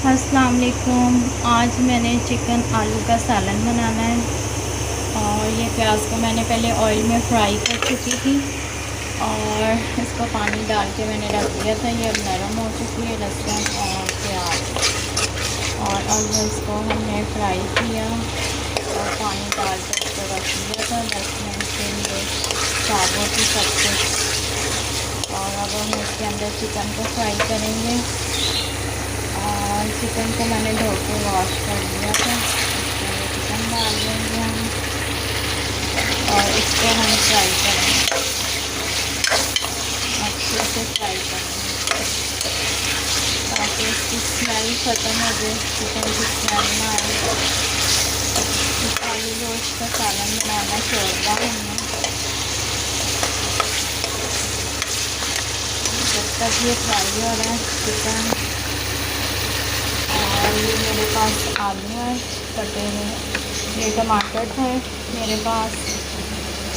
अस्सलाम वालेकुम। आज मैंने चिकन आलू का सालन बनाना है और ये प्याज को मैंने पहले ऑयल में फ्राई कर चुकी थी और इसको पानी डाल के मैंने रख दिया था। ये अब नरम हो चुकी है लहसुन और प्याज, और अब इसको हमने फ्राई किया और पानी डाल कर इसको रख दिया था 10 मिनट के लिए साबुत ही सब कुछ। और अब हम इसके अंदर चिकन को फ्राई करेंगे और चिकन को मैंने धो के वॉश कर दिया था। इसके अंदर चिकन डाल देंगे हम और इसको हम फ्राई करेंगे, अच्छे से फ्राई करेंगे ताकि इसकी स्मेल ख़त्म हो जाए, चिकन की स्मेल ना आए। आलू गोश्त का सालन बनाना शोरबा हमने, जब तक ये फ्राई हो रहा है चिकन। और ये मेरे पास आलू है कटे हुए, ये टमाटर है मेरे पास,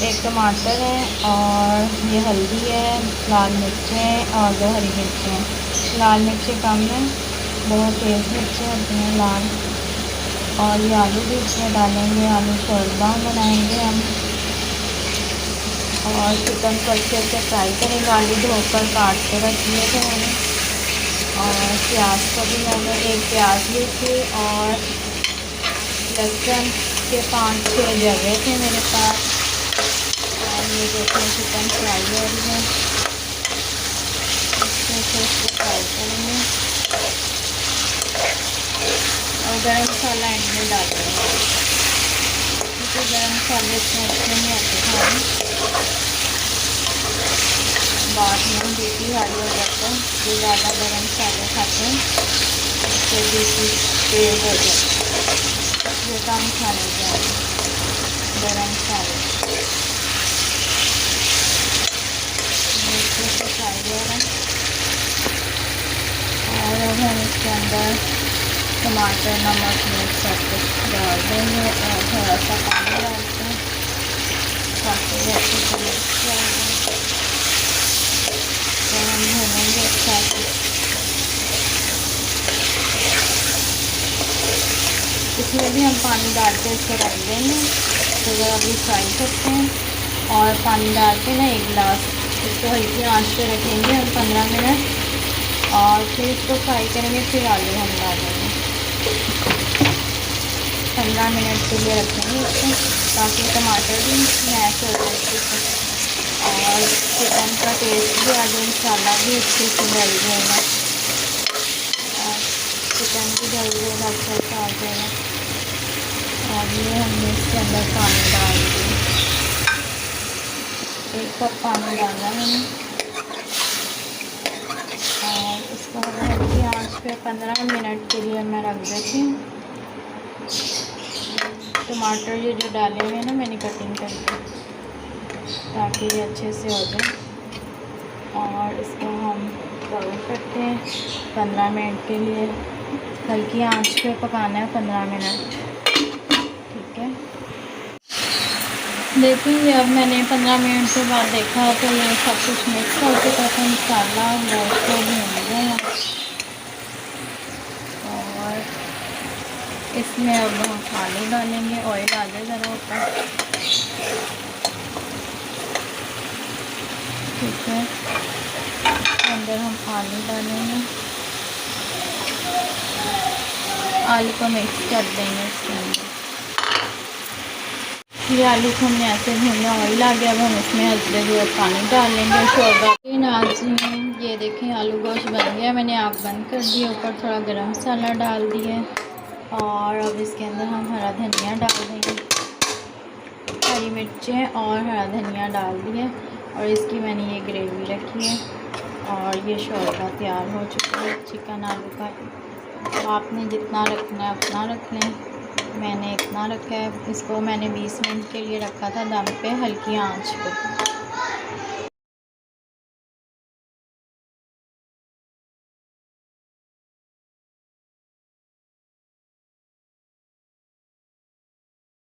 एक टमाटर है और ये हल्दी है, लाल मिर्चें और 2 हरी मिर्चें हैं। लाल मिर्चें कम है, बहुत तेज़ मिर्चें होती हैं लाल। और ये आलू भी इसमें डालेंगे, आलू शोरबा बनाएंगे हम। और चिकन को अच्छे से फ्राई करेंगे, आलू धोकर काट के रख दिए थे मैंने। और प्याज को भी मैंने एक प्याज ली थी और लहसुन के 5-6 जगह थे मेरे पास। और ये देखें चिकन फ्राई हो रही है, अच्छे से इसको फ्राई करेंगे और गरम मसाला एंड में डाल देंगे क्योंकि गरम मसाले इतने अच्छे नहीं आते खाने, बाद में बीपी हाई हो जाता है। जो ज़्यादा गरम मसाले खाते हैं उससे बीपी तेज़ हो जाता है, ये कम खाने चाहिए गरम मसाले। अच्छे से फ्राई हो रहा है और अब हम इसके अंदर टमाटर, नमक, मिर्च सब कुछ डाल देंगे और थोड़ा सा पानी डालते हैं ताकि अच्छे से मिक्स कर दें। तो हम भूनेंगे अच्छा से, इसमें भी हम पानी डाल के इसको रख देंगे तो ज़रा अभी फ्राई करते हैं। और पानी डाल के ना 1 गिलास इसको हल्की आंच पे रखेंगे हम 15 मिनट और फिर इसको फ्राई करेंगे। फिर आलू हम डालेंगे, 15 मिनट के लिए रखेंगे इसको ताकि टमाटर भी मैश हो जाए और चिकन का टेस्ट भी आ जाए, मसाला भी अच्छे से डल जाएगा और चिकन भी डल जाएगा, अच्छा सा आ जाएगा। और ये हमने इसके अंदर पानी डाल दिया, 1 कप पानी डाला मैंने और इसको हल्की आंच पे 15 मिनट के लिए मैं रख देती हूँ। टमाटर ये जो डाले हुए हैं ना मैंने कटिंग करके ताकि ये अच्छे से हो जाए। और इसको हम कवर करते हैं 15 मिनट के लिए, हल्की आंच पे पकाना है 15 मिनट, ठीक है। देखिए अब मैंने 15 मिनट के बाद देखा तो ये सब कुछ मिक्स हो चुका था, मसाला गोश्त को भून गया। और इसमें अब हम आलू डालेंगे, ऑयल आ जाए ज़रा ऊपर, ठीक है। अंदर हम आलू डालेंगे, आलू को मिक्स कर देंगे इसके अंदर। ये आलू को हमने ऐसे भूना, ऑयल आ गया। अब हम इसमें हल्के हुए पानी डाल लेंगे शोरबा। नाज़रीन ये देखें आलू गोश्त बन गया, मैंने आग बंद कर दी, ऊपर थोड़ा गरम मसाला डाल दिया और अब इसके अंदर हम हरा धनिया डाल देंगे, हरी मिर्चें और हरा धनिया डाल दिया। और इसकी मैंने ये ग्रेवी रखी है और ये शोरबा तैयार हो चुका है चिकन आलू का। आपने जितना रखना है उतना रख लें, मैंने इतना रखा है। इसको मैंने 20 मिनट के लिए रखा था दम पे हल्की आंच पे।